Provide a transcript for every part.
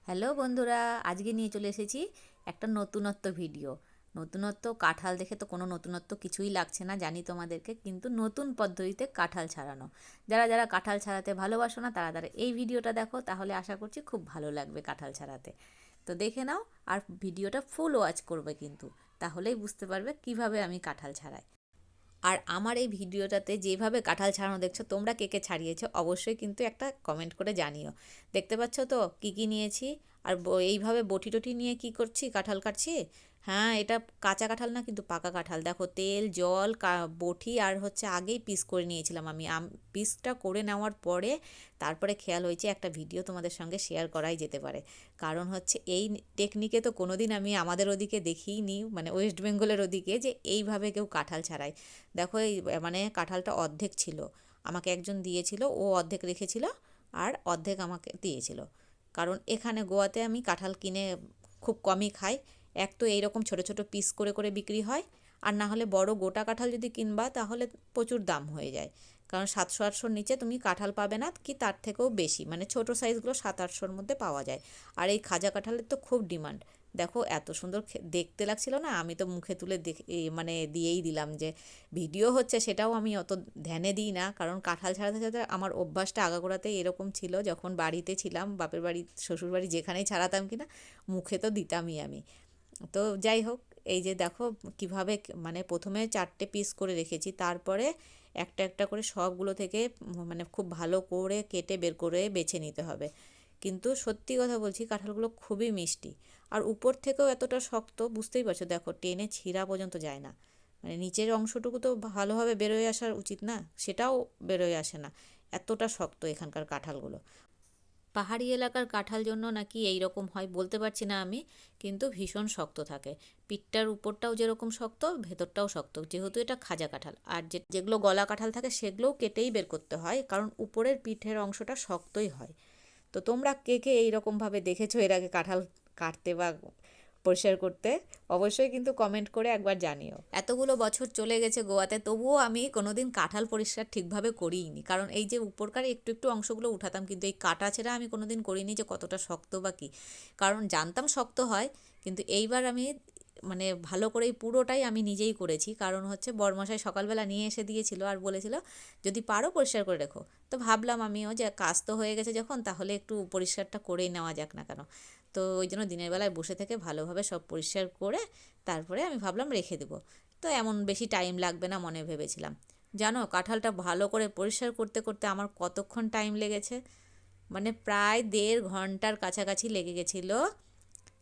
Hello বন্ধুরা, আজকে নিয়ে চলে এসেছি একটা নতুনত্ব ভিডিও। নতুনত্ব কাঁঠাল দেখে তো কোনো নতুনত্ব কিছুই লাগছে না, জানি তোমাদেরকে, কিন্তু নতুন পদ্ধতিতে কাঁঠাল ছাড়ানো। যারা যারা কাঁঠাল ছাড়াতে ভালোবাসো না তারা তারা এই ভিডিওটা দেখো, তাহলে আশা করছি খুব ভালো লাগবে কাঁঠাল ছাড়াতে। তো দেখে নাও, আর ভিডিওটা ফুল ওয়াচ করবে কিন্তু, তাহলেই বুঝতে পারবে কিভাবে আমি কাঁঠাল ছাড়াই। আর আমার এই ভিডিওটাতে যেভাবে কাঁঠাল ছাড়ানো দেখছো, তোমরা কে কে ছাড়িয়েছো অবশ্যই কিন্তু একটা কমেন্ট করে জানিও। দেখতে পাচ্ছ তো কী কী নিয়েছি, আর এইভাবে বটি টটি নিয়ে কি করছি, কাঁঠাল কাটছি। হ্যাঁ, এটা কাঁচা কাঁঠাল না, কিন্তু পাকা কাঁঠাল। দেখো, তেল, জল, বটি আর হচ্ছে আগেই পিস করে নিয়েছিলাম আমি। পিসটা করে নেওয়ার পরে তারপরে খেয়াল হয়েছে একটা ভিডিও তোমাদের সঙ্গে শেয়ার করাই যেতে পারে। কারণ হচ্ছে এই টেকনিকে তো কোনোদিন আমি আমাদের ওদিকে দেখিইনি, মানে ওয়েস্ট বেঙ্গলের ওদিকে, যে এইভাবে কেউ কাঁঠাল ছাড়ায়। দেখো, এই মানে কাঁঠালটা অর্ধেক ছিল, আমাকে একজন দিয়েছিল, ও অর্ধেক রেখেছিল আর অর্ধেক আমাকে দিয়েছিল। কারণ এখানে গোয়াতে আমি কাঁঠাল কিনে খুব কমই খাই। এক তো এইরকম ছোট ছোট পিস করে করে বিক্রি হয়, আর না হলে বড় গোটা কাঁঠাল যদি কিনবা তাহলে প্রচুর দাম হয়ে যায়। কারণ 700-800-র নিচে তুমি কাঁঠাল পাবে না, কি তার থেকেও বেশি, মানে ছোট সাইজগুলো 700-800-র মধ্যে পাওয়া যায়। আর এই খাজা কাঁঠালের তো খুব ডিমান্ড। দেখো এত সুন্দর দেখতে লাগছিল না, আমি তো মুখে তুলে দেখে মানে দিয়েই দিলাম। যে ভিডিও হচ্ছে সেটাও আমি অত ধ্যানে দিই না, কারণ কাঁঠাল ছাড়াতে ছাড়াতে আমার অভ্যাসটা আগাগোড়াতেই এরকম ছিল। যখন বাড়িতে ছিলাম, বাপের বাড়ি, শ্বশুর বাড়ি, যেখানেই ছাড়াতাম কিনা, মুখে তো দিতামই আমি। তো যাই হোক, এই যে দেখো কিভাবে, মানে প্রথমে 4টে পিস করে রেখেছি, তারপরে একটা একটা করে সবগুলো থেকে মানে খুব ভালো করে কেটে বের করে বেছে নিতে হবে। কিন্তু সত্যি কথা বলছি, কাঁঠালগুলো খুবই মিষ্টি। আর উপর থেকেও এতটা শক্ত, বুঝতেই পারছো, দেখো টেনে ছিঁড়া পর্যন্ত যায় না। মানে নিচের অংশটুকু তো ভালোভাবে বেরোয় আসা উচিত না, সেটাও বেরোয় আসে না, এতটা শক্ত এখানকার কাঁঠালগুলো। পাহাড়ি এলাকার কাঁঠাল জন্য নাকি এই রকম হয় বলতে পারছি না আমি, কিন্তু ভীষণ শক্ত থাকে। পিঠটার উপরটাও যেরকম শক্ত, ভেতরটাও শক্ত, যেহেতু এটা খাজা কাঁঠাল। আর যেগুলো গলা কাঁঠাল থাকে সেগুলোও কেটেই বের করতে হয়, কারণ উপরের পিঠের অংশটা শক্তই হয়। তো তোমরা কে কে এইরকমভাবে দেখেছো এর আগে কাঁঠাল কাটতে বা পরিষ্কার করতে, অবশ্যই কিন্তু কমেন্ট করে একবার জানিও। এতগুলো বছর চলে গেছে গোয়াতে, তবুও আমি কোনোদিন কাঁঠাল পরিষ্কার ঠিকভাবে করিনি। কারণ এই যে উপরকার একটু একটু অংশগুলো উঠাতাম, কিন্তু এই কাটা ছেঁড়া আমি কোনোদিন করিনি, যে কতটা শক্ত বা কী। কারণ জানতাম শক্ত হয়, কিন্তু এইবার আমি মানে ভালো করেই পুরোটাই আমি নিজেই করেছি। কারণ হচ্ছে বরমশাই সকালবেলা নিয়ে এসে দিয়েছিল আর বলেছিল যদি পারো পরিষ্কার করে রেখো। তো ভাবলাম আমিও যে কাজ তো হয়ে গেছে যখন, তাহলে একটু পরিষ্কারটা করেই নেওয়া যাক না কেন। তো ওই জন্য দিনের বেলায় বসে থেকে ভালোভাবে সব পরিষ্কার করে তারপরে আমি ভাবলাম রেখে দেবো। তো এমন বেশি টাইম লাগবে না মনে ভেবেছিলাম। জানো, কাঁঠালটা ভালো করে পরিষ্কার করতে করতে আমার কতক্ষণ টাইম লেগেছে, মানে প্রায় 1.5 ঘন্টার কাছাকাছি লেগে গেছিলো।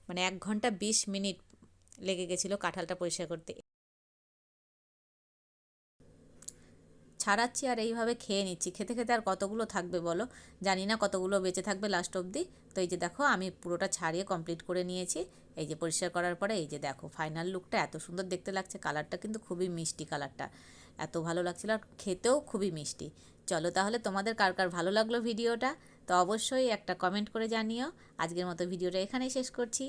মানে 1 ঘন্টা 20 মিনিট লেগে গেছিলো কাঁঠালটা পরিষ্কার করতে। ছাড়াচ্ছি আর এইভাবে খেয়ে নিচ্ছি, খেতে খেতে আর কতগুলো থাকবে বলো, জানি না কতগুলো বেঁচে থাকবে লাস্ট অবধি। তো এই যে দেখো, আমি পুরোটা ছাড়িয়ে কমপ্লিট করে নিয়েছি। এই যে পরিষ্কার করার পরে এই যে দেখো ফাইনাল লুকটা এত সুন্দর দেখতে লাগছে, কালারটা কিন্তু খুবই মিষ্টি, কালারটা এত ভালো লাগছিল, আর খেতেও খুবই মিষ্টি। চলো তাহলে, তোমাদের কার কার ভালো লাগলো ভিডিওটা, তো অবশ্যই একটা কমেন্ট করে জানিও। আজকের মতো ভিডিওটা এখানেই শেষ করছি।